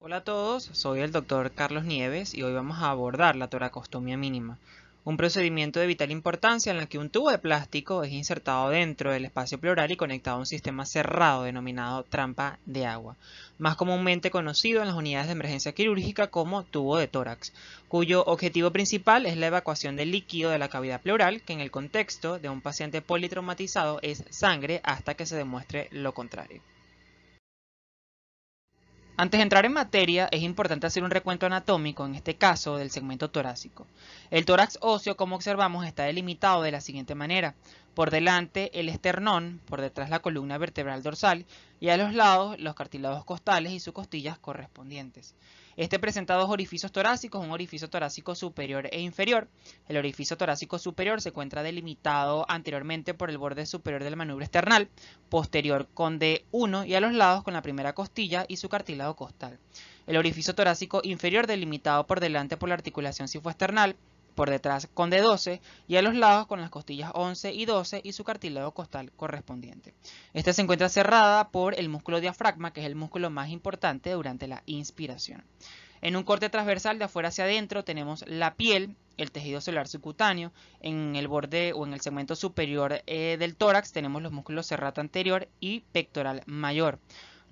Hola a todos, soy el doctor Carlos Nieves y hoy vamos a abordar la toracostomía mínima, un procedimiento de vital importancia en el que un tubo de plástico es insertado dentro del espacio pleural y conectado a un sistema cerrado denominado trampa de agua, más comúnmente conocido en las unidades de emergencia quirúrgica como tubo de tórax, cuyo objetivo principal es la evacuación del líquido de la cavidad pleural, que en el contexto de un paciente politraumatizado es sangre hasta que se demuestre lo contrario. Antes de entrar en materia, es importante hacer un recuento anatómico, en este caso del segmento torácico. El tórax óseo, como observamos, está delimitado de la siguiente manera. Por delante el esternón, por detrás la columna vertebral dorsal y a los lados los cartílagos costales y sus costillas correspondientes. Este presenta dos orificios torácicos, un orificio torácico superior e inferior. El orificio torácico superior se encuentra delimitado anteriormente por el borde superior del manubrio esternal, posterior con D1 y a los lados con la primera costilla y su cartílago costal. El orificio torácico inferior delimitado por delante por la articulación cifoesternal, por detrás con D12 y a los lados con las costillas 11 y 12 y su cartílago costal correspondiente. Esta se encuentra cerrada por el músculo diafragma, que es el músculo más importante durante la inspiración. En un corte transversal de afuera hacia adentro tenemos la piel, el tejido celular subcutáneo. En el borde o en el segmento superior del tórax tenemos los músculos serrato anterior y pectoral mayor.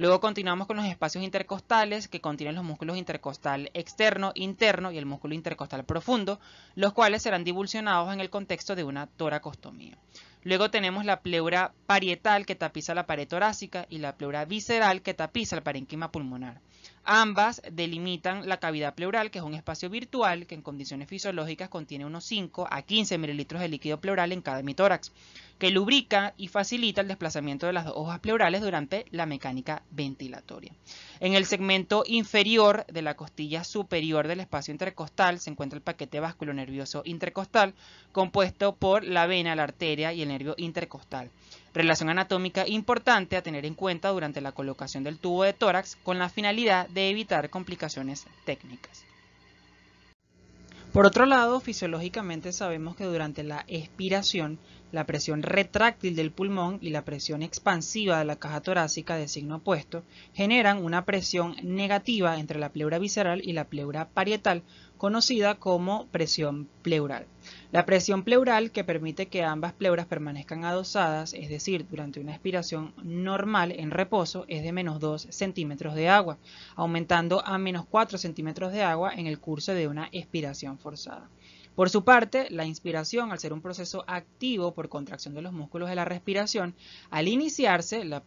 Luego continuamos con los espacios intercostales, que contienen los músculos intercostal externo, interno y el músculo intercostal profundo, los cuales serán divulsionados en el contexto de una toracostomía. Luego tenemos la pleura parietal, que tapiza la pared torácica, y la pleura visceral, que tapiza el parénquima pulmonar. Ambas delimitan la cavidad pleural, que es un espacio virtual que en condiciones fisiológicas contiene unos 5 a 15 mililitros de líquido pleural en cada hemitórax, que lubrica y facilita el desplazamiento de las dos hojas pleurales durante la mecánica ventilatoria. En el segmento inferior de la costilla superior del espacio intercostal se encuentra el paquete vasculonervioso intercostal, compuesto por la vena, la arteria y el nervio intercostal. Relación anatómica importante a tener en cuenta durante la colocación del tubo de tórax con la finalidad de evitar complicaciones técnicas. Por otro lado, fisiológicamente sabemos que durante la expiración, la presión retráctil del pulmón y la presión expansiva de la caja torácica de signo opuesto generan una presión negativa entre la pleura visceral y la pleura parietal, conocida como presión pleural. La presión pleural, que permite que ambas pleuras permanezcan adosadas, es decir, durante una expiración normal en reposo, es de menos 2 centímetros de agua, aumentando a menos 4 centímetros de agua en el curso de una expiración forzada. Por su parte, la inspiración, al ser un proceso activo por contracción de los músculos de la respiración, al iniciarse, la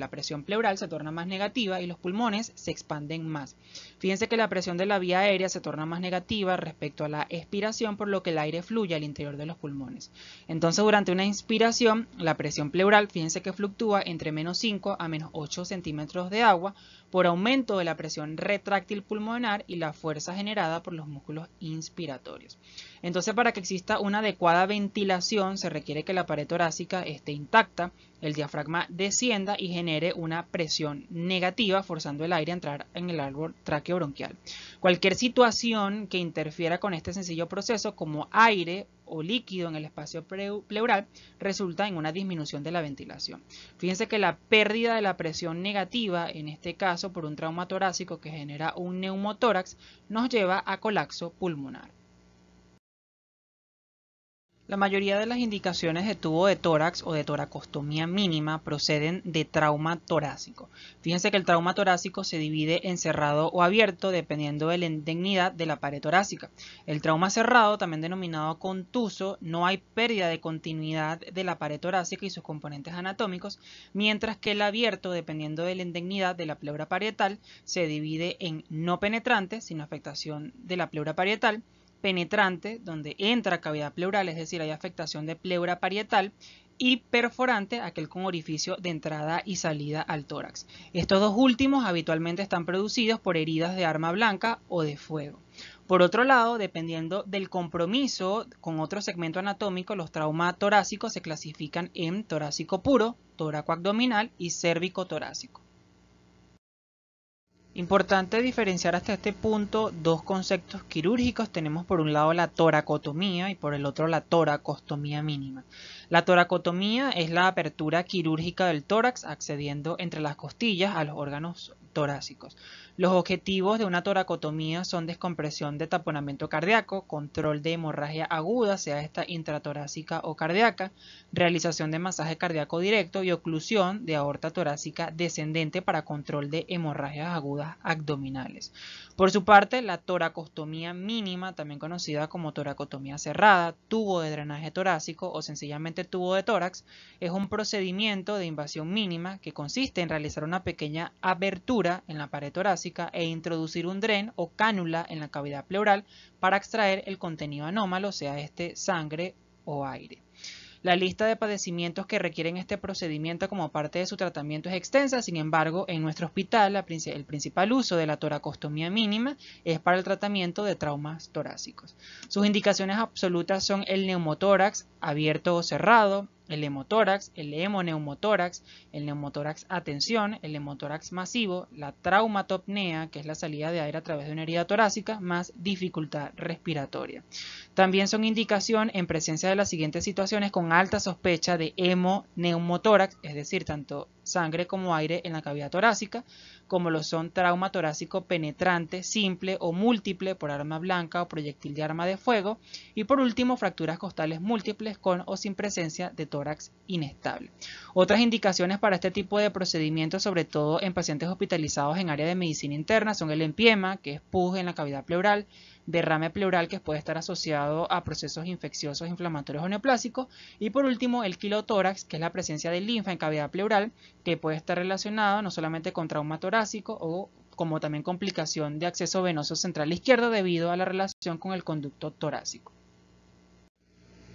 presión pleural se torna más negativa y los pulmones se expanden más. Fíjense que la presión de la vía aérea se torna más negativa respecto a la expiración, por lo que el aire fluye al interior de los pulmones. Entonces, durante una inspiración, la presión pleural, fíjense que fluctúa entre menos 5 a menos 8 centímetros de agua por aumento de la presión retráctil pulmonar y la fuerza generada por los músculos inspiratorios. Entonces, para que exista una adecuada ventilación, se requiere que la pared torácica esté intacta, el diafragma descienda y genere una presión negativa, forzando el aire a entrar en el árbol tráqueo-bronquial. Cualquier situación que interfiera con este sencillo proceso, como aire o líquido en el espacio pleural, resulta en una disminución de la ventilación. Fíjense que la pérdida de la presión negativa, en este caso por un trauma torácico que genera un neumotórax, nos lleva a colapso pulmonar. La mayoría de las indicaciones de tubo de tórax o de toracostomía mínima proceden de trauma torácico. Fíjense que el trauma torácico se divide en cerrado o abierto dependiendo de la indignidad de la pared torácica. El trauma cerrado, también denominado contuso, no hay pérdida de continuidad de la pared torácica y sus componentes anatómicos, mientras que el abierto, dependiendo de la indignidad de la pleura parietal, se divide en no penetrante, sin afectación de la pleura parietal, penetrante, donde entra cavidad pleural, es decir, hay afectación de pleura parietal, y perforante, aquel con orificio de entrada y salida al tórax. Estos dos últimos habitualmente están producidos por heridas de arma blanca o de fuego. Por otro lado, dependiendo del compromiso con otro segmento anatómico, los traumas torácicos se clasifican en torácico puro, toráco-abdominal y cérvico-torácico. Importante diferenciar hasta este punto dos conceptos quirúrgicos. Tenemos por un lado la toracotomía y por el otro la toracostomía mínima. La toracotomía es la apertura quirúrgica del tórax accediendo entre las costillas a los órganos torácicos. Los objetivos de una toracotomía son descompresión de taponamiento cardíaco, control de hemorragia aguda, sea esta intratorácica o cardíaca, realización de masaje cardíaco directo y oclusión de aorta torácica descendente para control de hemorragias agudas abdominales. Por su parte, la toracostomía mínima, también conocida como toracotomía cerrada, tubo de drenaje torácico o sencillamente tubo de tórax, es un procedimiento de invasión mínima que consiste en realizar una pequeña abertura en la pared torácica e introducir un dren o cánula en la cavidad pleural para extraer el contenido anómalo, sea este sangre o aire. La lista de padecimientos que requieren este procedimiento como parte de su tratamiento es extensa, sin embargo, en nuestro hospital el principal uso de la toracostomía mínima es para el tratamiento de traumas torácicos. Sus indicaciones absolutas son el neumotórax abierto o cerrado, el hemotórax, el hemoneumotórax, el neumotórax a tensión, el hemotórax masivo, la traumatopnea, que es la salida de aire a través de una herida torácica, más dificultad respiratoria. También son indicación en presencia de las siguientes situaciones con alta sospecha de hemoneumotórax, es decir, tanto sangre como aire en la cavidad torácica, como lo son trauma torácico penetrante, simple o múltiple por arma blanca o proyectil de arma de fuego, y por último fracturas costales múltiples con o sin presencia de tórax inestable. Otras indicaciones para este tipo de procedimientos, sobre todo en pacientes hospitalizados en área de medicina interna, son el empiema, que es pus en la cavidad pleural, derrame pleural que puede estar asociado a procesos infecciosos, inflamatorios o neoplásicos, y por último el quilotórax, que es la presencia de linfa en cavidad pleural, que puede estar relacionado no solamente con trauma torácico o como también complicación de acceso venoso central izquierdo debido a la relación con el conducto torácico.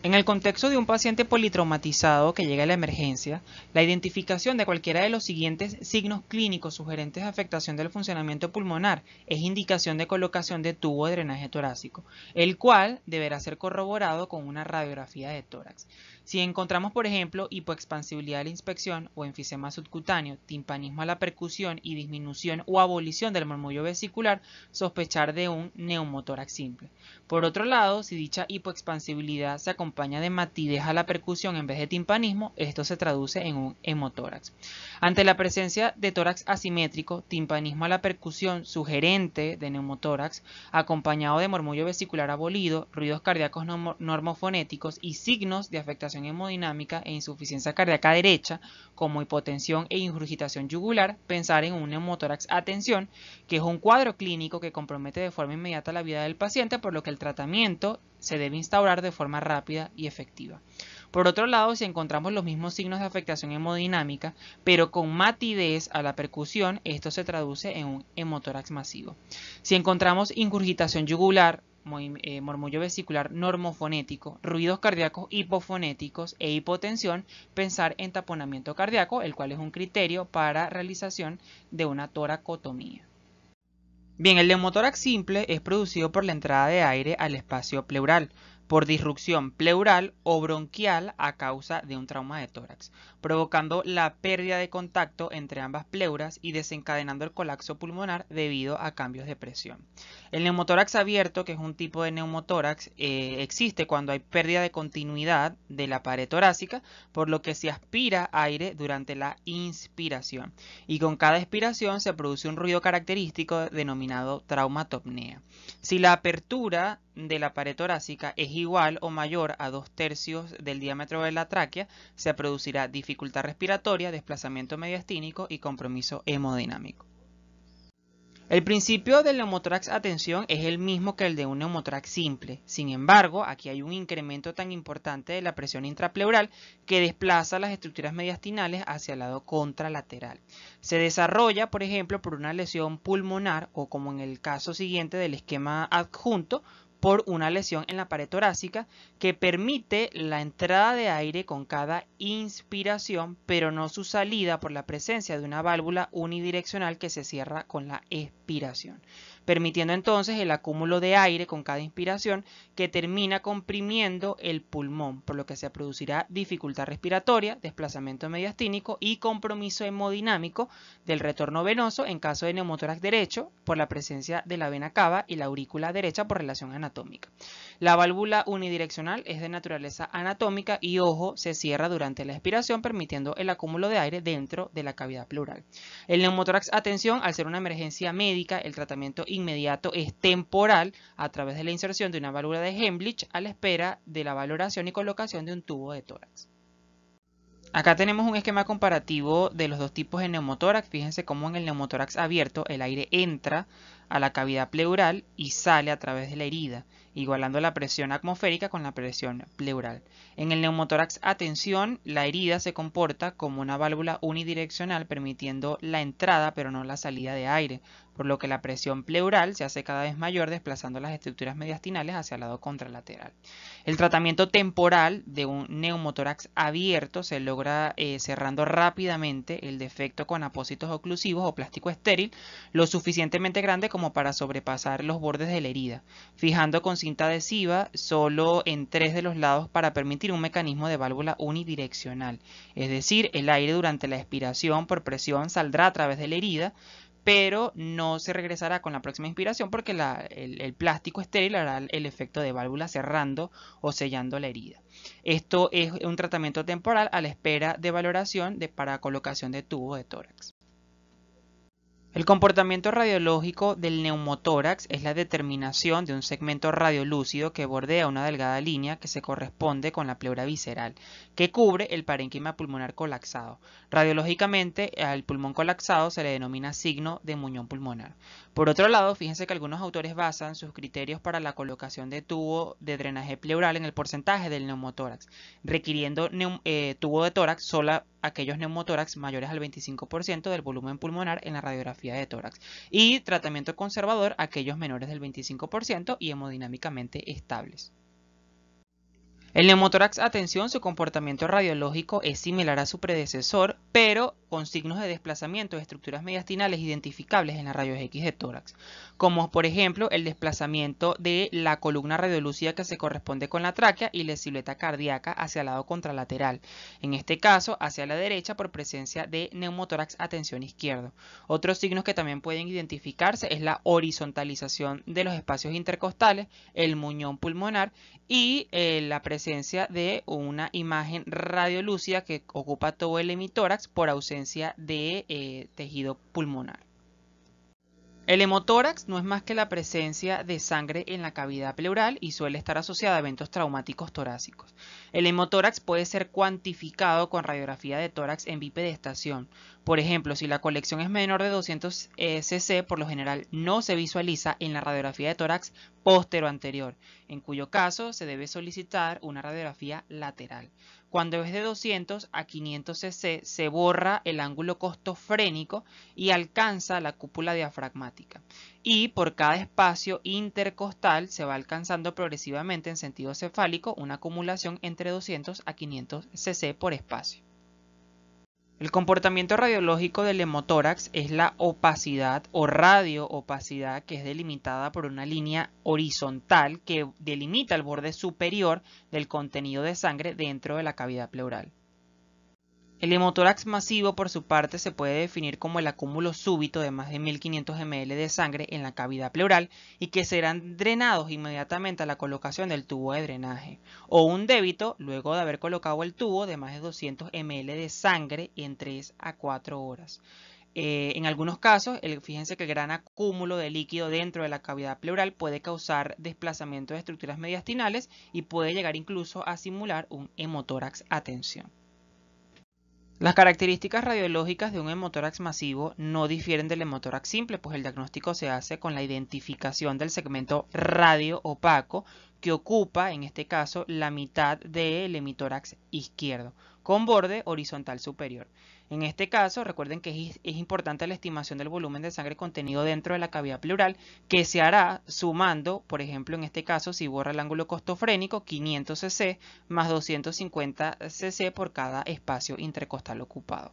En el contexto de un paciente politraumatizado que llega a la emergencia, la identificación de cualquiera de los siguientes signos clínicos sugerentes de afectación del funcionamiento pulmonar es indicación de colocación de tubo de drenaje torácico, el cual deberá ser corroborado con una radiografía de tórax. Si encontramos, por ejemplo, hipoexpansibilidad a la inspección o enfisema subcutáneo, timpanismo a la percusión y disminución o abolición del murmullo vesicular, sospechar de un neumotórax simple. Por otro lado, si dicha hipoexpansibilidad se acompaña de matidez a la percusión en vez de timpanismo, esto se traduce en un hemotórax. Ante la presencia de tórax asimétrico, timpanismo a la percusión sugerente de neumotórax, acompañado de murmullo vesicular abolido, ruidos cardíacos normofonéticos y signos de afectación hemodinámica e insuficiencia cardíaca derecha, como hipotensión e ingurgitación yugular, pensar en un neumotórax a tensión, que es un cuadro clínico que compromete de forma inmediata la vida del paciente, por lo que el tratamiento se debe instaurar de forma rápida y efectiva. Por otro lado, si encontramos los mismos signos de afectación hemodinámica, pero con matidez a la percusión, esto se traduce en un hemotórax masivo. Si encontramos ingurgitación yugular, murmullo vesicular normofonético, ruidos cardíacos hipofonéticos e hipotensión, pensar en taponamiento cardíaco, el cual es un criterio para realización de una toracotomía. Bien, el neumotórax simple es producido por la entrada de aire al espacio pleural, por disrupción pleural o bronquial a causa de un trauma de tórax, provocando la pérdida de contacto entre ambas pleuras y desencadenando el colapso pulmonar debido a cambios de presión. El neumotórax abierto, que es un tipo de neumotórax, existe cuando hay pérdida de continuidad de la pared torácica, por lo que se aspira aire durante la inspiración, y con cada expiración se produce un ruido característico denominado traumatopnea. Si la apertura de la pared torácica es igual o mayor a 2/3 del diámetro de la tráquea, se producirá dificultad respiratoria, desplazamiento mediastínico y compromiso hemodinámico. El principio del neumotórax a tensión es el mismo que el de un neumotórax simple. Sin embargo, aquí hay un incremento tan importante de la presión intrapleural que desplaza las estructuras mediastinales hacia el lado contralateral. Se desarrolla, por ejemplo, por una lesión pulmonar o, como en el caso siguiente del esquema adjunto, por una lesión en la pared torácica que permite la entrada de aire con cada inspiración, pero no su salida por la presencia de una válvula unidireccional que se cierra con la expiración. permitiendo entonces el acúmulo de aire con cada inspiración que termina comprimiendo el pulmón, por lo que se producirá dificultad respiratoria, desplazamiento mediastínico y compromiso hemodinámico del retorno venoso en caso de neumotórax derecho por la presencia de la vena cava y la aurícula derecha por relación anatómica. La válvula unidireccional es de naturaleza anatómica y, ojo, se cierra durante la expiración permitiendo el acúmulo de aire dentro de la cavidad pleural. El neumotórax a tensión, al ser una emergencia médica, el tratamiento inmediato es temporal a través de la inserción de una válvula de Hemlich a la espera de la valoración y colocación de un tubo de tórax. Acá tenemos un esquema comparativo de los dos tipos de neumotórax. Fíjense cómo en el neumotórax abierto el aire entra a la cavidad pleural y sale a través de la herida, igualando la presión atmosférica con la presión pleural. En el neumotórax a tensión, la herida se comporta como una válvula unidireccional permitiendo la entrada pero no la salida de aire, por lo que la presión pleural se hace cada vez mayor desplazando las estructuras mediastinales hacia el lado contralateral. El tratamiento temporal de un neumotórax abierto se logra cerrando rápidamente el defecto con apósitos oclusivos o plástico estéril lo suficientemente grande como para sobrepasar los bordes de la herida, fijando con cinta adhesiva solo en 3 de los lados para permitir un mecanismo de válvula unidireccional, es decir, el aire durante la expiración por presión saldrá a través de la herida, pero no se regresará con la próxima inspiración porque el plástico estéril hará el efecto de válvula cerrando o sellando la herida. Esto es un tratamiento temporal a la espera de valoración para colocación de tubo de tórax. El comportamiento radiológico del neumotórax es la determinación de un segmento radiolúcido que bordea una delgada línea que se corresponde con la pleura visceral, que cubre el parénquima pulmonar colapsado. Radiológicamente, al pulmón colapsado se le denomina signo de muñón pulmonar. Por otro lado, fíjense que algunos autores basan sus criterios para la colocación de tubo de drenaje pleural en el porcentaje del neumotórax, requiriendo tubo de tórax solo aquellos neumotórax mayores al 25% del volumen pulmonar en la radiografía de tórax y tratamiento conservador aquellos menores del 25% y hemodinámicamente estables. El neumotórax a tensión, su comportamiento radiológico es similar a su predecesor, pero con signos de desplazamiento de estructuras mediastinales identificables en la rayos X de tórax, como por ejemplo el desplazamiento de la columna radiolúcida que se corresponde con la tráquea y la silueta cardíaca hacia el lado contralateral, en este caso hacia la derecha por presencia de neumotórax a tensión izquierdo. Otros signos que también pueden identificarse es la horizontalización de los espacios intercostales, el muñón pulmonar y la presencia de una imagen radiolúcida que ocupa todo el hemitórax por ausencia de tejido pulmonar. El hemotórax no es más que la presencia de sangre en la cavidad pleural y suele estar asociada a eventos traumáticos torácicos. El hemotórax puede ser cuantificado con radiografía de tórax en bipedestación. Por ejemplo, si la colección es menor de 200 cc, por lo general no se visualiza en la radiografía de tórax póstero-anterior, en cuyo caso se debe solicitar una radiografía lateral. Cuando es de 200 a 500 cc, se borra el ángulo costofrénico y alcanza la cúpula diafragmática. Y por cada espacio intercostal se va alcanzando progresivamente en sentido cefálico una acumulación entre 200 a 500 cc por espacio. El comportamiento radiológico del hemotórax es la opacidad o radioopacidad, que es delimitada por una línea horizontal que delimita el borde superior del contenido de sangre dentro de la cavidad pleural. El hemotórax masivo, por su parte, se puede definir como el acúmulo súbito de más de 1500 ml de sangre en la cavidad pleural y que serán drenados inmediatamente a la colocación del tubo de drenaje, o un débito luego de haber colocado el tubo de más de 200 ml de sangre en 3 a 4 horas. En algunos casos, fíjense que el gran acúmulo de líquido dentro de la cavidad pleural puede causar desplazamiento de estructuras mediastinales y puede llegar incluso a simular un hemotórax a tensión. Las características radiológicas de un hemotórax masivo no difieren del hemotórax simple, pues el diagnóstico se hace con la identificación del segmento radio opaco que ocupa, en este caso, la mitad del hemitórax izquierdo, con borde horizontal superior. En este caso, recuerden que es importante la estimación del volumen de sangre contenido dentro de la cavidad pleural, que se hará sumando, por ejemplo, en este caso, si borra el ángulo costofrénico, 500 cc más 250 cc por cada espacio intercostal ocupado.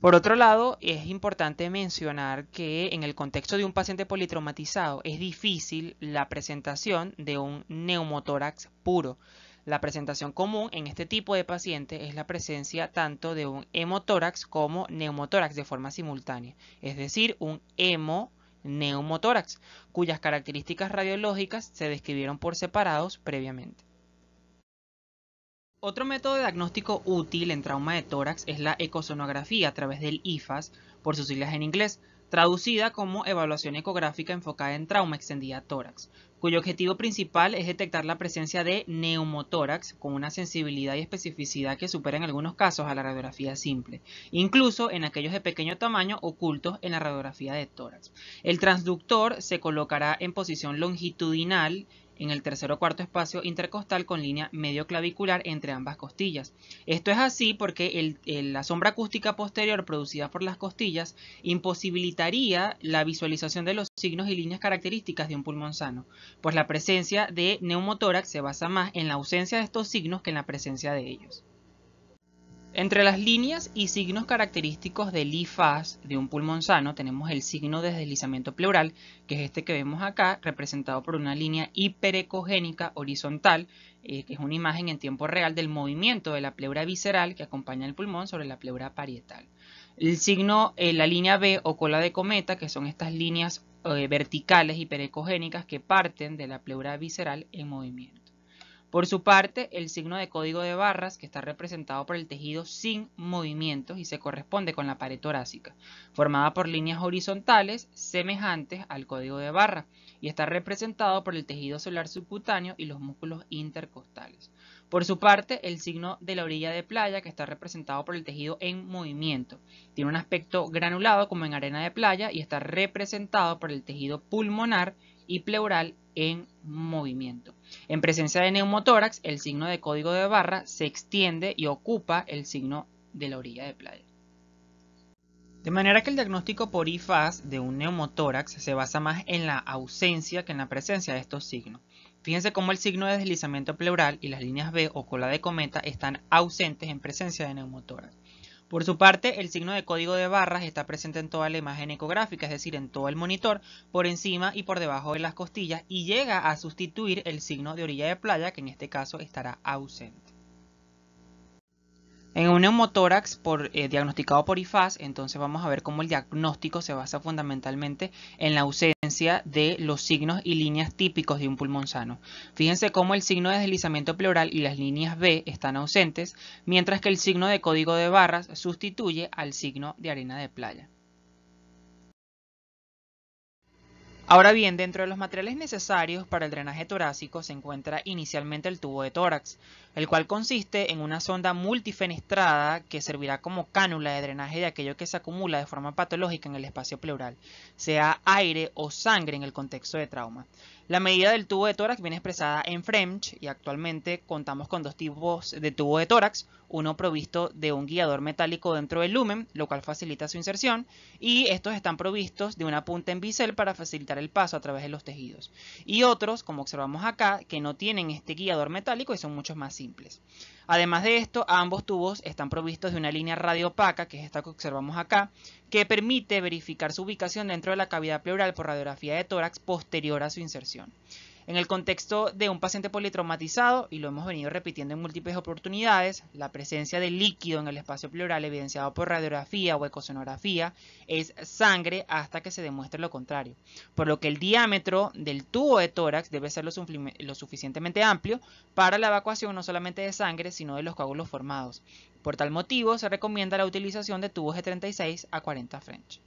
Por otro lado, es importante mencionar que en el contexto de un paciente politraumatizado es difícil la presentación de un neumotórax puro. La presentación común en este tipo de pacientes es la presencia tanto de un hemotórax como neumotórax de forma simultánea, es decir, un hemoneumotórax, cuyas características radiológicas se describieron por separados previamente. Otro método de diagnóstico útil en trauma de tórax es la ecosonografía a través del IFAS, por sus siglas en inglés, traducida como evaluación ecográfica enfocada en trauma extendida tórax, cuyo objetivo principal es detectar la presencia de neumotórax con una sensibilidad y especificidad que supera en algunos casos a la radiografía simple, incluso en aquellos de pequeño tamaño ocultos en la radiografía de tórax. El transductor se colocará en posición longitudinal en el tercer o cuarto espacio intercostal con línea medio clavicular entre ambas costillas. Esto es así porque la sombra acústica posterior producida por las costillas imposibilitaría la visualización de los signos y líneas características de un pulmón sano, pues la presencia de neumotórax se basa más en la ausencia de estos signos que en la presencia de ellos. Entre las líneas y signos característicos del IFAS de un pulmón sano tenemos el signo de deslizamiento pleural, que es este que vemos acá, representado por una línea hiperecogénica horizontal, que es una imagen en tiempo real del movimiento de la pleura visceral que acompaña el pulmón sobre la pleura parietal. El signo, la línea B o cola de cometa, que son estas líneas verticales hiperecogénicas que parten de la pleura visceral en movimiento. Por su parte, el signo de código de barras, que está representado por el tejido sin movimientos y se corresponde con la pared torácica, formada por líneas horizontales semejantes al código de barra, y está representado por el tejido celular subcutáneo y los músculos intercostales. Por su parte, el signo de la orilla de playa, que está representado por el tejido en movimiento, tiene un aspecto granulado como en arena de playa y está representado por el tejido pulmonar y pleural en movimiento. En presencia de neumotórax, el signo de código de barra se extiende y ocupa el signo de la orilla de playa. De manera que el diagnóstico por IFAS de un neumotórax se basa más en la ausencia que en la presencia de estos signos. Fíjense cómo el signo de deslizamiento pleural y las líneas B o cola de cometa están ausentes en presencia de neumotórax. Por su parte, el signo de código de barras está presente en toda la imagen ecográfica, es decir, en todo el monitor, por encima y por debajo de las costillas, y llega a sustituir el signo de orilla de playa, que en este caso estará ausente. En un neumotórax diagnosticado por IFAS, entonces vamos a ver cómo el diagnóstico se basa fundamentalmente en la ausencia de los signos y líneas típicos de un pulmón sano. Fíjense cómo el signo de deslizamiento pleural y las líneas B están ausentes, mientras que el signo de código de barras sustituye al signo de arena de playa. Ahora bien, dentro de los materiales necesarios para el drenaje torácico se encuentra inicialmente el tubo de tórax, el cual consiste en una sonda multifenestrada que servirá como cánula de drenaje de aquello que se acumula de forma patológica en el espacio pleural, sea aire o sangre en el contexto de trauma. La medida del tubo de tórax viene expresada en French y actualmente contamos con dos tipos de tubo de tórax, uno provisto de un guiador metálico dentro del lumen, lo cual facilita su inserción, y estos están provistos de una punta en bisel para facilitar el paso a través de los tejidos. Y otros, como observamos acá, que no tienen este guiador metálico y son mucho más simples. Además de esto, ambos tubos están provistos de una línea radiopaca, que es esta que observamos acá, que permite verificar su ubicación dentro de la cavidad pleural por radiografía de tórax posterior a su inserción. En el contexto de un paciente politraumatizado, y lo hemos venido repitiendo en múltiples oportunidades, la presencia de líquido en el espacio pleural evidenciado por radiografía o ecosonografía es sangre hasta que se demuestre lo contrario, por lo que el diámetro del tubo de tórax debe ser lo suficientemente amplio para la evacuación no solamente de sangre, sino de los coágulos formados. Por tal motivo, se recomienda la utilización de tubos de 36 a 40 French.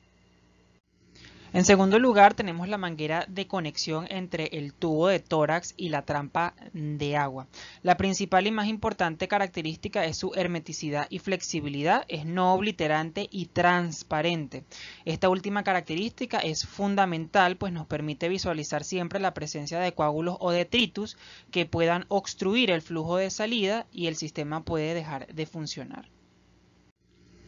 En segundo lugar, tenemos la manguera de conexión entre el tubo de tórax y la trampa de agua. La principal y más importante característica es su hermeticidad y flexibilidad, es no obliterante y transparente. Esta última característica es fundamental, pues nos permite visualizar siempre la presencia de coágulos o detritus que puedan obstruir el flujo de salida y el sistema puede dejar de funcionar.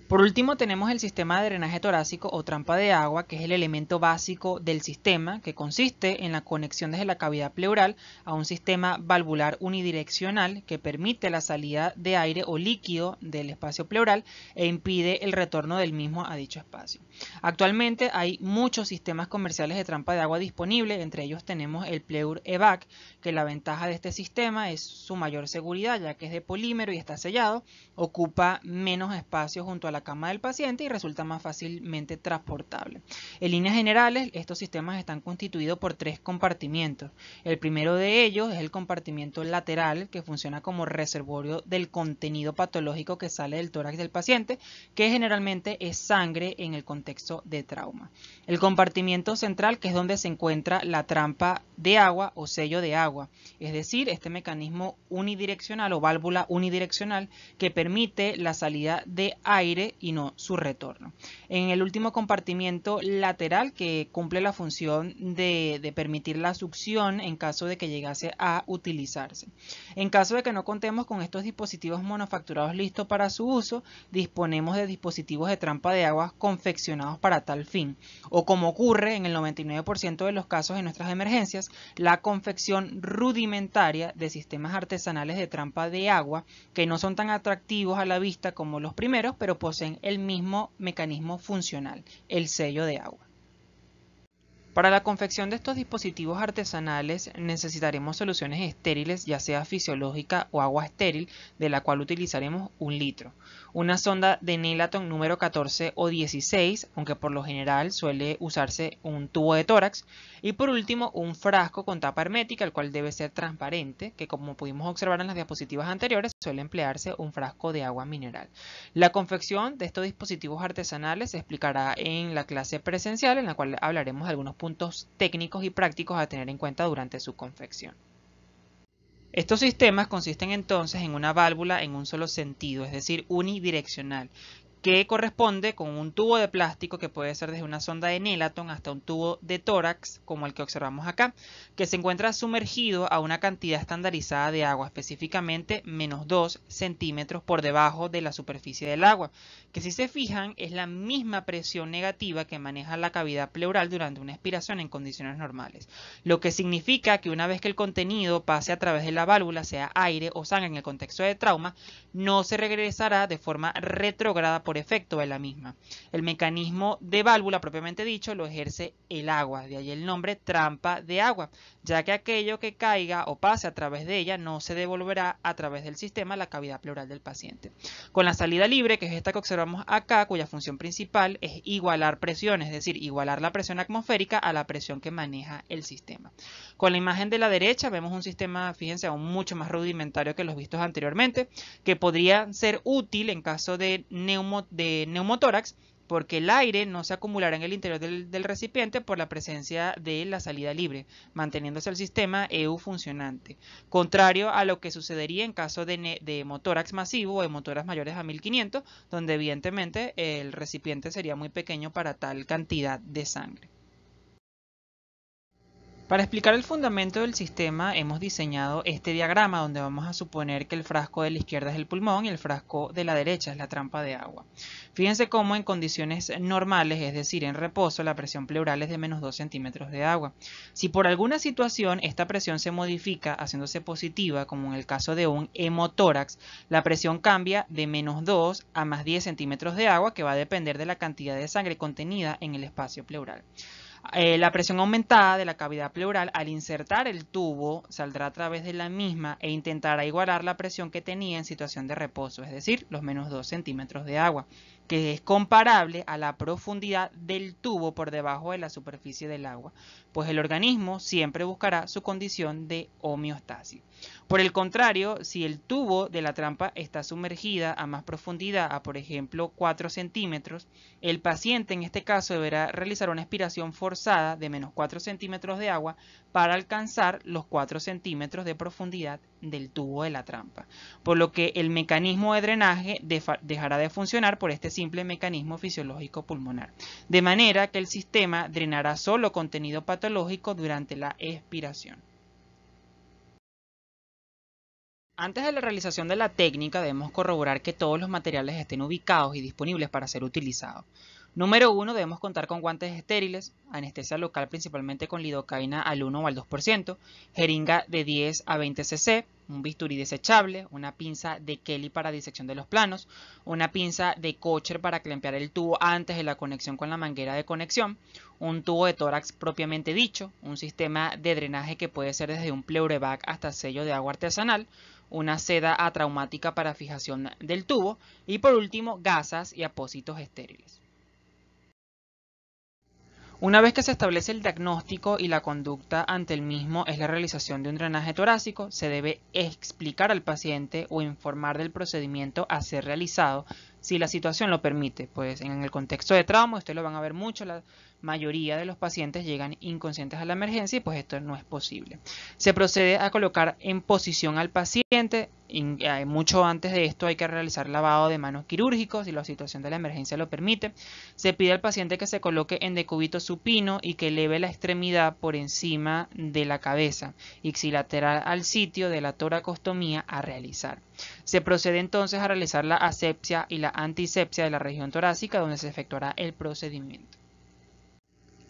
Por último, tenemos el sistema de drenaje torácico o trampa de agua, que es el elemento básico del sistema, que consiste en la conexión desde la cavidad pleural a un sistema valvular unidireccional que permite la salida de aire o líquido del espacio pleural e impide el retorno del mismo a dicho espacio. Actualmente hay muchos sistemas comerciales de trampa de agua disponibles, entre ellos tenemos el Pleur Evac, que la ventaja de este sistema es su mayor seguridad, ya que es de polímero y está sellado, ocupa menos espacio junto a la cama del paciente y resulta más fácilmente transportable. En líneas generales, estos sistemas están constituidos por 3 compartimientos. El primero de ellos es el compartimiento lateral, que funciona como reservorio del contenido patológico que sale del tórax del paciente, que generalmente es sangre en el contexto de trauma. El compartimiento central, que es donde se encuentra la trampa de agua o sello de agua, es decir, este mecanismo unidireccional o válvula unidireccional que permite la salida de aire y no su retorno. En el último compartimiento lateral, que cumple la función de permitir la succión en caso de que llegase a utilizarse. En caso de que no contemos con estos dispositivos manufacturados listos para su uso, disponemos de dispositivos de trampa de agua confeccionados para tal fin, o como ocurre en el 99% de los casos en nuestras emergencias, la confección rudimentaria de sistemas artesanales de trampa de agua que no son tan atractivos a la vista como los primeros, pero poseen el mismo mecanismo funcional, el sello de agua. Para la confección de estos dispositivos artesanales necesitaremos soluciones estériles, ya sea fisiológica o agua estéril, de la cual utilizaremos 1 litro. Una sonda de Nelaton número 14 o 16, aunque por lo general suele usarse un tubo de tórax. Y por último, un frasco con tapa hermética, el cual debe ser transparente, que como pudimos observar en las diapositivas anteriores, suele emplearse un frasco de agua mineral. La confección de estos dispositivos artesanales se explicará en la clase presencial, en la cual hablaremos de algunos puntos técnicos y prácticos a tener en cuenta durante su confección. Estos sistemas consisten entonces en una válvula en un solo sentido, es decir, unidireccional, que corresponde con un tubo de plástico que puede ser desde una sonda de Nelaton hasta un tubo de tórax, como el que observamos acá, que se encuentra sumergido a una cantidad estandarizada de agua, específicamente menos 2 centímetros por debajo de la superficie del agua, que si se fijan es la misma presión negativa que maneja la cavidad pleural durante una expiración en condiciones normales, lo que significa que una vez que el contenido pase a través de la válvula, sea aire o sangre en el contexto de trauma, no se regresará de forma retrógrada por efecto de la misma. El mecanismo de válvula propiamente dicho lo ejerce el agua, de ahí el nombre trampa de agua, ya que aquello que caiga o pase a través de ella no se devolverá a través del sistema a la cavidad pleural del paciente. Con la salida libre, que es esta que observamos acá, cuya función principal es igualar presión, es decir, igualar la presión atmosférica a la presión que maneja el sistema. Con la imagen de la derecha vemos un sistema, fíjense, aún mucho más rudimentario que los vistos anteriormente, que podría ser útil en caso de neumotórax, porque el aire no se acumulará en el interior del recipiente por la presencia de la salida libre, manteniéndose el sistema EU funcionante, contrario a lo que sucedería en caso de hemotórax masivo o hemotórax mayores a 1500, donde evidentemente el recipiente sería muy pequeño para tal cantidad de sangre. Para explicar el fundamento del sistema hemos diseñado este diagrama donde vamos a suponer que el frasco de la izquierda es el pulmón y el frasco de la derecha es la trampa de agua. Fíjense cómo en condiciones normales, es decir, en reposo, la presión pleural es de menos 2 centímetros de agua. Si por alguna situación esta presión se modifica haciéndose positiva, como en el caso de un hemotórax, la presión cambia de menos 2 a más 10 centímetros de agua, que va a depender de la cantidad de sangre contenida en el espacio pleural. La presión aumentada de la cavidad pleural al insertar el tubo saldrá a través de la misma e intentará igualar la presión que tenía en situación de reposo, es decir, los menos 2 centímetros de agua, que es comparable a la profundidad del tubo por debajo de la superficie del agua, pues el organismo siempre buscará su condición de homeostasis. Por el contrario, si el tubo de la trampa está sumergida a más profundidad, a por ejemplo 4 centímetros, el paciente en este caso deberá realizar una expiración forzada de menos 4 centímetros de agua para alcanzar los 4 centímetros de profundidad del tubo de la trampa, por lo que el mecanismo de drenaje dejará de funcionar por este simple mecanismo fisiológico pulmonar, de manera que el sistema drenará solo contenido patológico durante la expiración. Antes de la realización de la técnica debemos corroborar que todos los materiales estén ubicados y disponibles para ser utilizados. Número 1, debemos contar con guantes estériles, anestesia local principalmente con lidocaína al 1 o al 2%, jeringa de 10 a 20 cc, un bisturí desechable, una pinza de Kelly para disección de los planos, una pinza de Kocher para clempear el tubo antes de la conexión con la manguera de conexión, un tubo de tórax propiamente dicho, un sistema de drenaje que puede ser desde un pleurevac hasta sello de agua artesanal, una seda atraumática para fijación del tubo y por último gasas y apósitos estériles. Una vez que se establece el diagnóstico y la conducta ante el mismo es la realización de un drenaje torácico, se debe explicar al paciente o informar del procedimiento a ser realizado si la situación lo permite. Pues en el contexto de trauma, ustedes lo van a ver mucho, la mayoría de los pacientes llegan inconscientes a la emergencia y pues esto no es posible. Se procede a colocar en posición al paciente. Mucho antes de esto hay que realizar lavado de manos quirúrgicos si la situación de la emergencia lo permite. Se pide al paciente que se coloque en decúbito supino y que eleve la extremidad por encima de la cabeza, ipsilateral al sitio de la toracostomía a realizar. Se procede entonces a realizar la asepsia y la antisepsia de la región torácica donde se efectuará el procedimiento.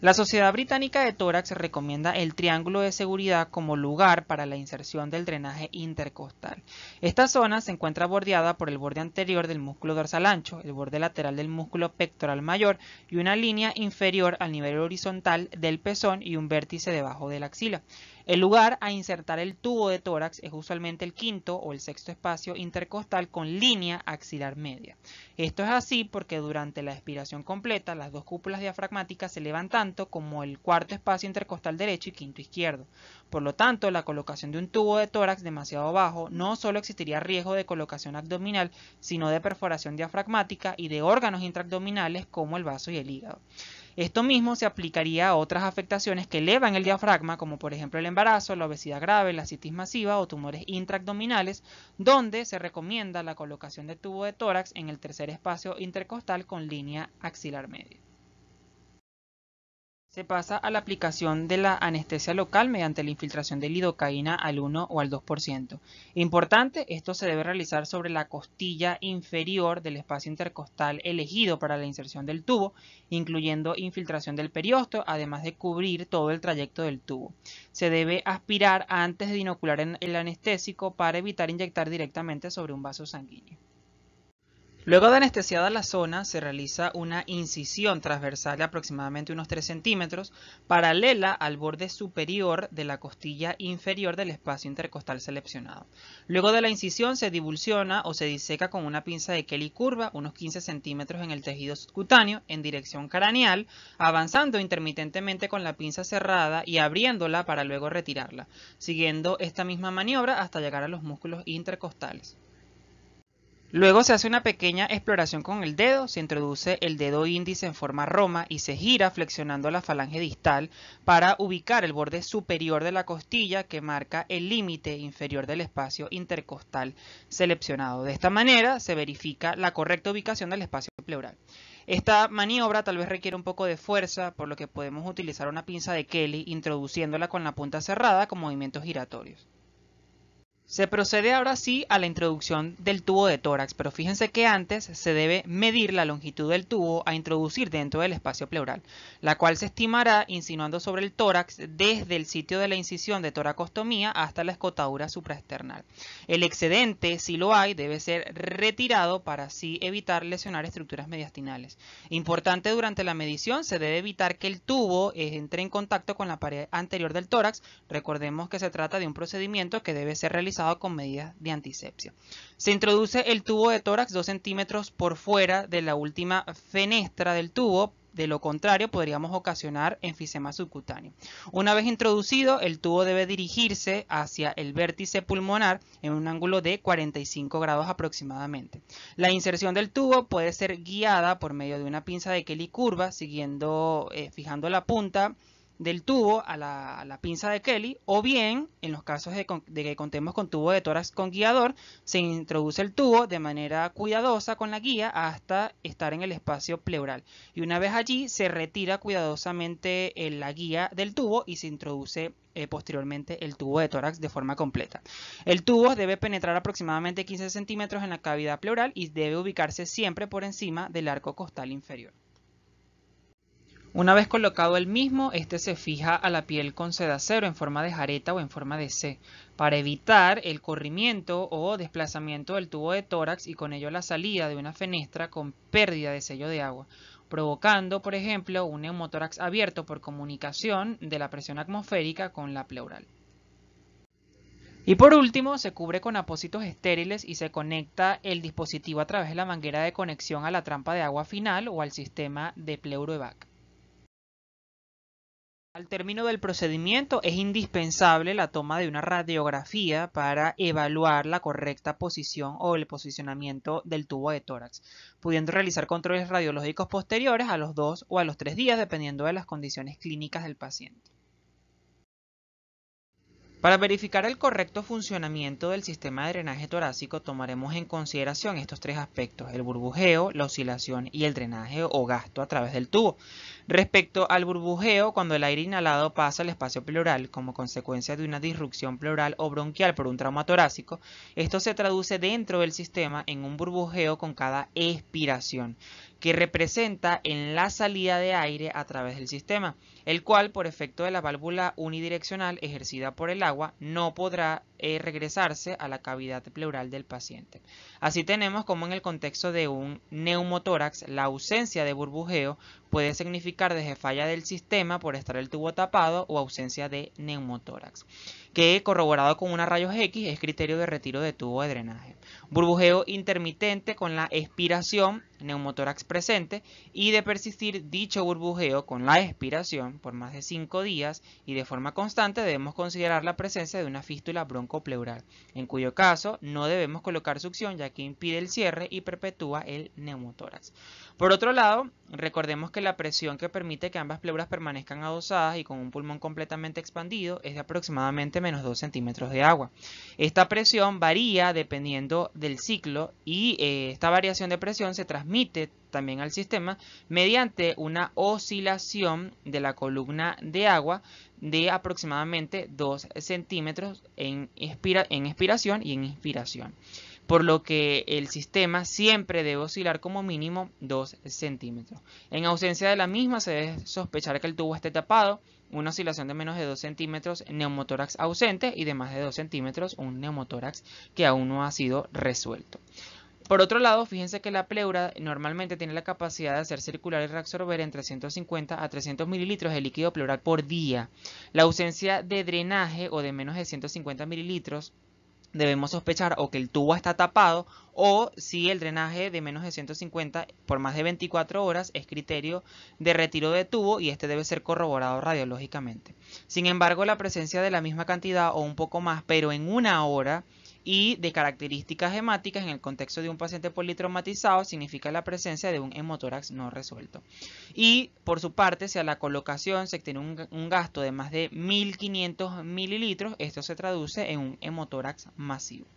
La Sociedad Británica de Tórax recomienda el triángulo de seguridad como lugar para la inserción del drenaje intercostal. Esta zona se encuentra bordeada por el borde anterior del músculo dorsal ancho, el borde lateral del músculo pectoral mayor y una línea inferior al nivel horizontal del pezón y un vértice debajo de la axila. El lugar a insertar el tubo de tórax es usualmente el quinto o el sexto espacio intercostal con línea axilar media. Esto es así porque durante la expiración completa las dos cúpulas diafragmáticas se elevan tanto como el cuarto espacio intercostal derecho y quinto izquierdo. Por lo tanto, la colocación de un tubo de tórax demasiado bajo no solo existiría riesgo de colocación abdominal, sino de perforación diafragmática y de órganos intraabdominales como el vaso y el hígado. Esto mismo se aplicaría a otras afectaciones que elevan el diafragma, como por ejemplo el embarazo, la obesidad grave, la citis masiva o tumores intraabdominales, donde se recomienda la colocación de tubo de tórax en el tercer espacio intercostal con línea axilar media. Se pasa a la aplicación de la anestesia local mediante la infiltración de lidocaína al 1 o al 2%. Importante, esto se debe realizar sobre la costilla inferior del espacio intercostal elegido para la inserción del tubo, incluyendo infiltración del periósteo, además de cubrir todo el trayecto del tubo. Se debe aspirar antes de inocular el anestésico para evitar inyectar directamente sobre un vaso sanguíneo. Luego de anestesiada la zona, se realiza una incisión transversal de aproximadamente unos 3 centímetros, paralela al borde superior de la costilla inferior del espacio intercostal seleccionado. Luego de la incisión se divulsiona o se diseca con una pinza de Kelly curva, unos 15 centímetros en el tejido subcutáneo, en dirección craneal, avanzando intermitentemente con la pinza cerrada y abriéndola para luego retirarla, siguiendo esta misma maniobra hasta llegar a los músculos intercostales. Luego se hace una pequeña exploración con el dedo, se introduce el dedo índice en forma roma y se gira flexionando la falange distal para ubicar el borde superior de la costilla que marca el límite inferior del espacio intercostal seleccionado. De esta manera se verifica la correcta ubicación del espacio pleural. Esta maniobra tal vez requiere un poco de fuerza, por lo que podemos utilizar una pinza de Kelly introduciéndola con la punta cerrada con movimientos giratorios. Se procede ahora sí a la introducción del tubo de tórax, pero fíjense que antes se debe medir la longitud del tubo a introducir dentro del espacio pleural, la cual se estimará insinuando sobre el tórax desde el sitio de la incisión de toracostomía hasta la escotadura supraesternal. El excedente, si lo hay, debe ser retirado para así evitar lesionar estructuras mediastinales. Importante durante la medición, se debe evitar que el tubo entre en contacto con la pared anterior del tórax. Recordemos que se trata de un procedimiento que debe ser realizado con medidas de antisepsia. Se introduce el tubo de tórax 2 centímetros por fuera de la última fenestra del tubo. De lo contrario, podríamos ocasionar enfisema subcutáneo. Una vez introducido, el tubo debe dirigirse hacia el vértice pulmonar en un ángulo de 45 grados aproximadamente. La inserción del tubo puede ser guiada por medio de una pinza de Kelly curva, fijando la punta del tubo a la pinza de Kelly, o bien, en los casos de que contemos con tubo de tórax con guiador, se introduce el tubo de manera cuidadosa con la guía hasta estar en el espacio pleural. Y una vez allí, se retira cuidadosamente la guía del tubo y se introduce posteriormente el tubo de tórax de forma completa. El tubo debe penetrar aproximadamente 15 centímetros en la cavidad pleural y debe ubicarse siempre por encima del arco costal inferior. Una vez colocado el mismo, este se fija a la piel con sedacero en forma de jareta o en forma de C, para evitar el corrimiento o desplazamiento del tubo de tórax y con ello la salida de una fenestra con pérdida de sello de agua, provocando, por ejemplo, un neumotórax abierto por comunicación de la presión atmosférica con la pleural. Y por último, se cubre con apósitos estériles y se conecta el dispositivo a través de la manguera de conexión a la trampa de agua final o al sistema de pleuroevac. Al término del procedimiento es indispensable la toma de una radiografía para evaluar la correcta posición o el posicionamiento del tubo de tórax, pudiendo realizar controles radiológicos posteriores a los 2 o a los 3 días dependiendo de las condiciones clínicas del paciente. Para verificar el correcto funcionamiento del sistema de drenaje torácico tomaremos en consideración estos tres aspectos: el burbujeo, la oscilación y el drenaje o gasto a través del tubo. Respecto al burbujeo, cuando el aire inhalado pasa al espacio pleural como consecuencia de una disrupción pleural o bronquial por un trauma torácico, esto se traduce dentro del sistema en un burbujeo con cada expiración, que representa en la salida de aire a través del sistema, el cual por efecto de la válvula unidireccional ejercida por el agua no podrá regresarse a la cavidad pleural del paciente. Así tenemos como en el contexto de un neumotórax la ausencia de burbujeo puede significar desde falla del sistema por estar el tubo tapado o ausencia de neumotórax, que corroborado con una rayos X es criterio de retiro de tubo de drenaje. Burbujeo intermitente con la expiración, neumotórax presente, y de persistir dicho burbujeo con la expiración por más de 5 días y de forma constante debemos considerar la presencia de una fístula broncopleural, en cuyo caso no debemos colocar succión ya que impide el cierre y perpetúa el neumotórax. Por otro lado, recordemos que la presión que permite que ambas pleuras permanezcan adosadas y con un pulmón completamente expandido es de aproximadamente menos 2 centímetros de agua. Esta presión varía dependiendo del ciclo y esta variación de presión se transmite también al sistema mediante una oscilación de la columna de agua de aproximadamente 2 centímetros en expiración y en inspiración, por lo que el sistema siempre debe oscilar como mínimo 2 centímetros. En ausencia de la misma se debe sospechar que el tubo esté tapado, una oscilación de menos de 2 centímetros, neumotórax ausente, y de más de 2 centímetros, un neumotórax que aún no ha sido resuelto. Por otro lado, fíjense que la pleura normalmente tiene la capacidad de hacer circular y reabsorber entre 150 a 300 mililitros de líquido pleural por día. La ausencia de drenaje o de menos de 150 mililitros debemos sospechar o que el tubo está tapado o si el drenaje de menos de 150 por más de 24 horas es criterio de retiro de tubo y este debe ser corroborado radiológicamente. Sin embargo, la presencia de la misma cantidad o un poco más, pero en una hora y de características hemáticas en el contexto de un paciente politraumatizado significa la presencia de un hemotórax no resuelto. Y por su parte, si a la colocación se tiene un gasto de más de 1500 mililitros, esto se traduce en un hemotórax masivo.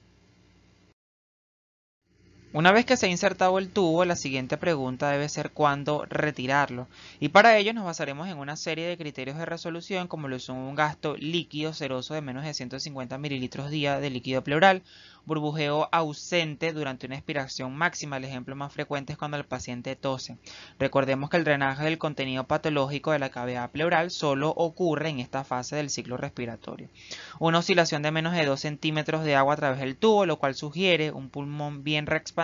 Una vez que se ha insertado el tubo, la siguiente pregunta debe ser cuándo retirarlo. Y para ello nos basaremos en una serie de criterios de resolución como lo son un gasto líquido seroso de menos de 150 mililitros día de líquido pleural, burbujeo ausente durante una expiración máxima. El ejemplo más frecuente es cuando el paciente tose. Recordemos que el drenaje del contenido patológico de la cavidad pleural solo ocurre en esta fase del ciclo respiratorio. Una oscilación de menos de 2 centímetros de agua a través del tubo, lo cual sugiere un pulmón bien expandido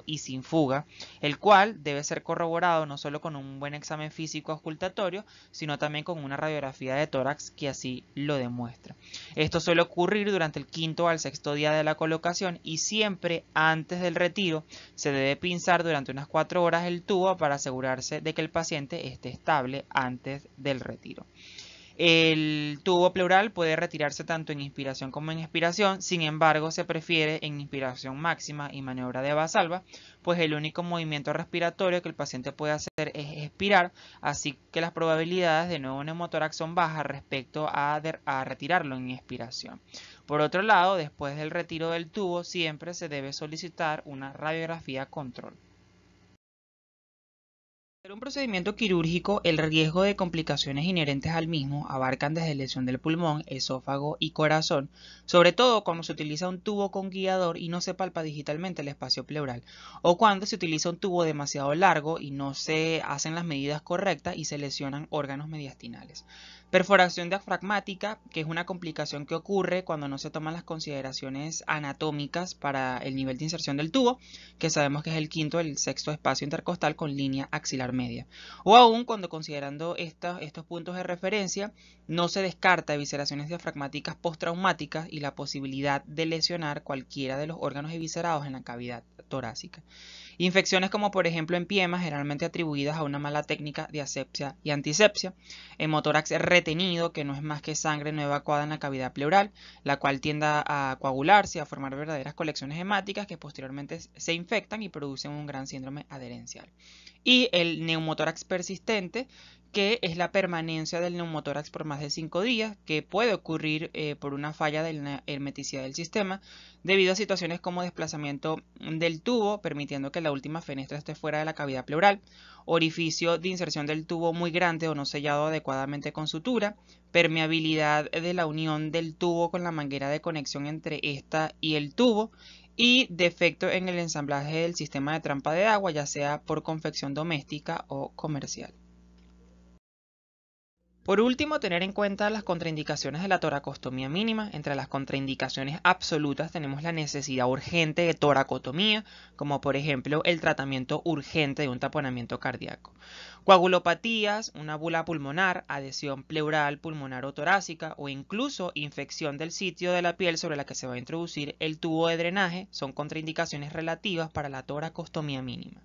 y sin fuga, el cual debe ser corroborado no solo con un buen examen físico auscultatorio, sino también con una radiografía de tórax que así lo demuestra. Esto suele ocurrir durante el 5º al 6º día de la colocación y siempre antes del retiro se debe pinzar durante unas 4 horas el tubo para asegurarse de que el paciente esté estable antes del retiro. El tubo pleural puede retirarse tanto en inspiración como en expiración, sin embargo se prefiere en inspiración máxima y maniobra de Valsalva, pues el único movimiento respiratorio que el paciente puede hacer es expirar, así que las probabilidades de nuevo neumotórax son bajas respecto a retirarlo en expiración. Por otro lado, después del retiro del tubo siempre se debe solicitar una radiografía control. En un procedimiento quirúrgico, el riesgo de complicaciones inherentes al mismo abarcan desde lesión del pulmón, esófago y corazón, sobre todo cuando se utiliza un tubo con guiador y no se palpa digitalmente el espacio pleural, o cuando se utiliza un tubo demasiado largo y no se hacen las medidas correctas y se lesionan órganos mediastinales. Perforación diafragmática, que es una complicación que ocurre cuando no se toman las consideraciones anatómicas para el nivel de inserción del tubo, que sabemos que es el quinto o el sexto espacio intercostal con línea axilar media. O aún cuando considerando estos puntos de referencia, no se descarta evisceraciones diafragmáticas postraumáticas y la posibilidad de lesionar cualquiera de los órganos eviscerados en la cavidad torácica. Infecciones como por ejemplo empiemas, generalmente atribuidas a una mala técnica de asepsia y antisepsia, hemotórax retenido, que no es más que sangre no evacuada en la cavidad pleural, la cual tiende a coagularse y a formar verdaderas colecciones hemáticas que posteriormente se infectan y producen un gran síndrome adherencial. Y el neumotórax persistente, que es la permanencia del neumotórax por más de 5 días, que puede ocurrir por una falla de la hermeticidad del sistema, debido a situaciones como desplazamiento del tubo, permitiendo que la última fenestra esté fuera de la cavidad pleural, orificio de inserción del tubo muy grande o no sellado adecuadamente con sutura, permeabilidad de la unión del tubo con la manguera de conexión entre esta y el tubo, y defecto en el ensamblaje del sistema de trampa de agua, ya sea por confección doméstica o comercial. Por último, tener en cuenta las contraindicaciones de la toracostomía mínima. Entre las contraindicaciones absolutas tenemos la necesidad urgente de toracotomía, como por ejemplo el tratamiento urgente de un taponamiento cardíaco. Coagulopatías, una bula pulmonar, adhesión pleural, pulmonar o torácica, o incluso infección del sitio de la piel sobre la que se va a introducir el tubo de drenaje son contraindicaciones relativas para la toracostomía mínima.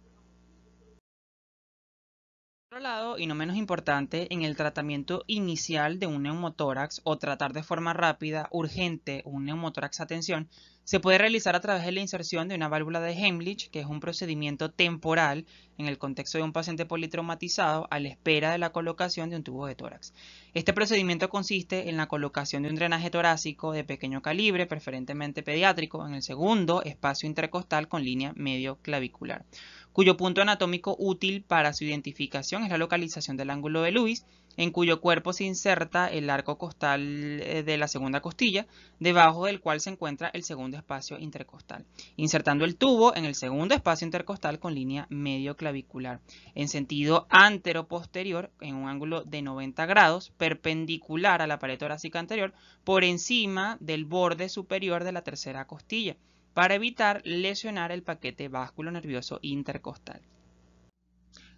Por otro lado, y no menos importante, en el tratamiento inicial de un neumotórax o tratar de forma rápida, urgente, un neumotórax a tensión, se puede realizar a través de la inserción de una válvula de Heimlich, que es un procedimiento temporal en el contexto de un paciente politraumatizado a la espera de la colocación de un tubo de tórax. Este procedimiento consiste en la colocación de un drenaje torácico de pequeño calibre, preferentemente pediátrico, en el segundo espacio intercostal con línea medio clavicular, cuyo punto anatómico útil para su identificación es la localización del ángulo de Lewis, en cuyo cuerpo se inserta el arco costal de la segunda costilla, debajo del cual se encuentra el segundo espacio intercostal, insertando el tubo en el segundo espacio intercostal con línea medio clavicular, en sentido antero-posterior, en un ángulo de 90 grados, perpendicular a la pared torácica anterior, por encima del borde superior de la tercera costilla, para evitar lesionar el paquete vasculonervioso intercostal.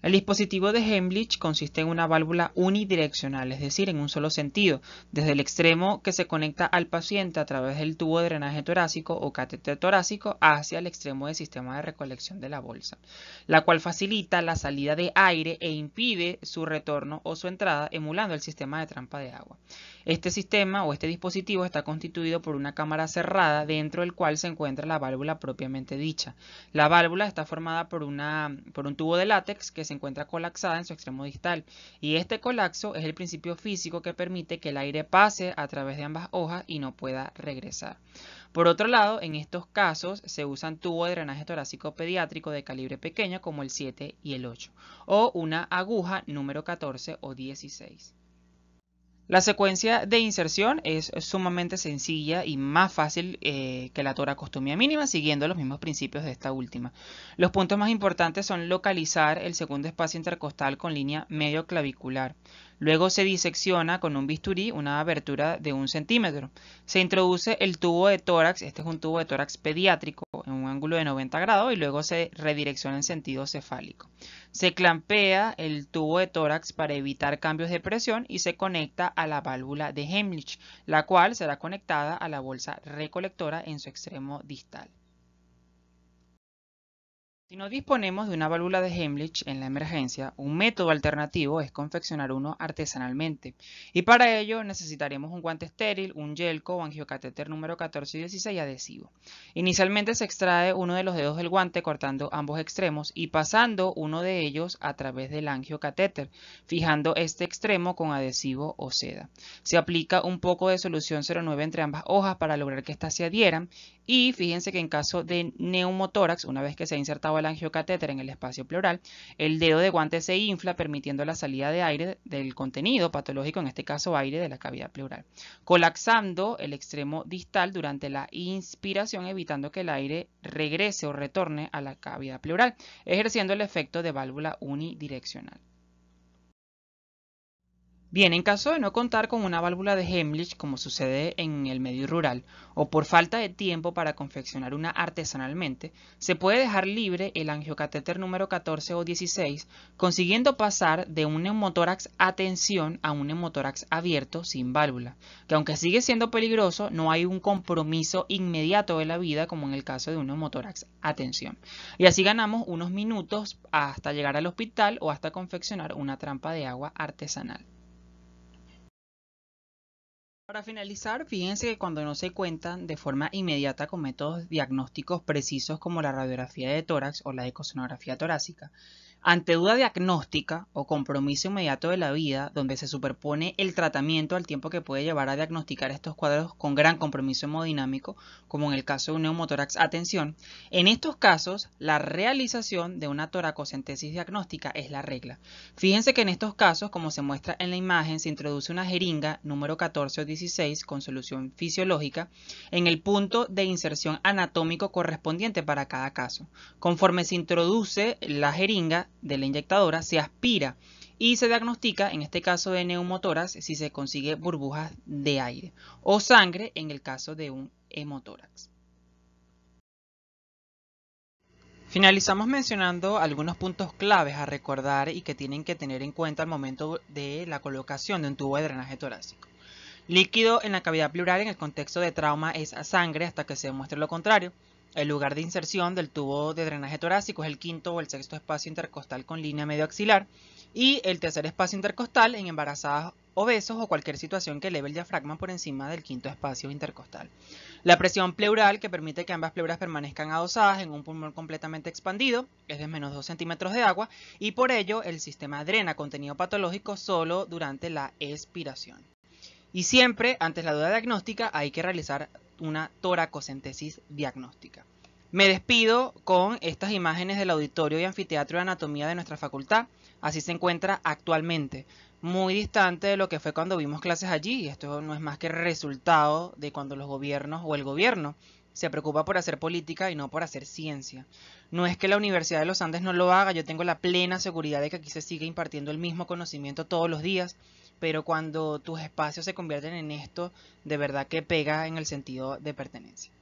El dispositivo de Heimlich consiste en una válvula unidireccional, es decir, en un solo sentido, desde el extremo que se conecta al paciente a través del tubo de drenaje torácico o catéter torácico hacia el extremo del sistema de recolección de la bolsa, la cual facilita la salida de aire e impide su retorno o su entrada, emulando el sistema de trampa de agua. Este sistema o este dispositivo está constituido por una cámara cerrada dentro del cual se encuentra la válvula propiamente dicha. La válvula está formada por un tubo de látex que se encuentra colapsada en su extremo distal, y este colapso es el principio físico que permite que el aire pase a través de ambas hojas y no pueda regresar. Por otro lado, en estos casos se usan tubos de drenaje torácico pediátrico de calibre pequeño como el 7 y el 8, o una aguja número 14 o 16. La secuencia de inserción es sumamente sencilla y más fácil que la toracostomía mínima, siguiendo los mismos principios de esta última. Los puntos más importantes son localizar el segundo espacio intercostal con línea medio clavicular. Luego se disecciona con un bisturí una abertura de 1 centímetro. Se introduce el tubo de tórax, este es un tubo de tórax pediátrico, en un ángulo de 90 grados y luego se redirecciona en sentido cefálico. Se clampea el tubo de tórax para evitar cambios de presión y se conecta a la válvula de Heimlich, la cual será conectada a la bolsa recolectora en su extremo distal. Si no disponemos de una válvula de Heimlich en la emergencia, un método alternativo es confeccionar uno artesanalmente. Y para ello necesitaremos un guante estéril, un yelco o angiocatéter número 14 y 16 adhesivo. Inicialmente se extrae uno de los dedos del guante cortando ambos extremos y pasando uno de ellos a través del angiocatéter, fijando este extremo con adhesivo o seda. Se aplica un poco de solución 0,9 entre ambas hojas para lograr que éstas se adhieran. Y fíjense que en caso de neumotórax, una vez que se ha insertado el angiocatéter en el espacio pleural, el dedo de guante se infla permitiendo la salida de aire del contenido patológico, en este caso aire de la cavidad pleural, colapsando el extremo distal durante la inspiración, evitando que el aire regrese o retorne a la cavidad pleural, ejerciendo el efecto de válvula unidireccional. Bien, en caso de no contar con una válvula de Heimlich, como sucede en el medio rural, o por falta de tiempo para confeccionar una artesanalmente, se puede dejar libre el angiocatéter número 14 o 16, consiguiendo pasar de un neumotórax a tensión a un neumotórax abierto sin válvula, que aunque sigue siendo peligroso, no hay un compromiso inmediato de la vida como en el caso de un neumotórax a tensión. Y así ganamos unos minutos hasta llegar al hospital o hasta confeccionar una trampa de agua artesanal. Para finalizar, fíjense que cuando no se cuentan de forma inmediata con métodos diagnósticos precisos como la radiografía de tórax o la ecosonografía torácica, ante duda diagnóstica o compromiso inmediato de la vida, donde se superpone el tratamiento al tiempo que puede llevar a diagnosticar estos cuadros con gran compromiso hemodinámico, como en el caso de un neumotórax a tensión, en estos casos la realización de una toracocentesis diagnóstica es la regla. Fíjense que en estos casos, como se muestra en la imagen, se introduce una jeringa número 14 o 16 con solución fisiológica en el punto de inserción anatómico correspondiente para cada caso. Conforme se introduce la jeringa de la inyectadora, se aspira y se diagnostica, en este caso de neumotórax, si se consigue burbujas de aire o sangre en el caso de un hemotórax. Finalizamos mencionando algunos puntos claves a recordar y que tienen que tener en cuenta al momento de la colocación de un tubo de drenaje torácico. Líquido en la cavidad pleural en el contexto de trauma es sangre hasta que se demuestre lo contrario. El lugar de inserción del tubo de drenaje torácico es el quinto o el sexto espacio intercostal con línea medioaxilar y el tercer espacio intercostal en embarazadas, obesos o cualquier situación que eleve el diafragma por encima del quinto espacio intercostal. La presión pleural, que permite que ambas pleuras permanezcan adosadas en un pulmón completamente expandido, es de menos 2 centímetros de agua y por ello el sistema drena contenido patológico solo durante la expiración. Y siempre, antes la duda diagnóstica, hay que realizar una toracocentesis diagnóstica. Me despido con estas imágenes del auditorio y anfiteatro de anatomía de nuestra facultad. Así se encuentra actualmente, muy distante de lo que fue cuando vimos clases allí. Y esto no es más que resultado de cuando los gobiernos o el gobierno se preocupa por hacer política y no por hacer ciencia. No es que la Universidad de los Andes no lo haga, yo tengo la plena seguridad de que aquí se sigue impartiendo el mismo conocimiento todos los días, pero cuando tus espacios se convierten en esto, de verdad que pega en el sentido de pertenencia.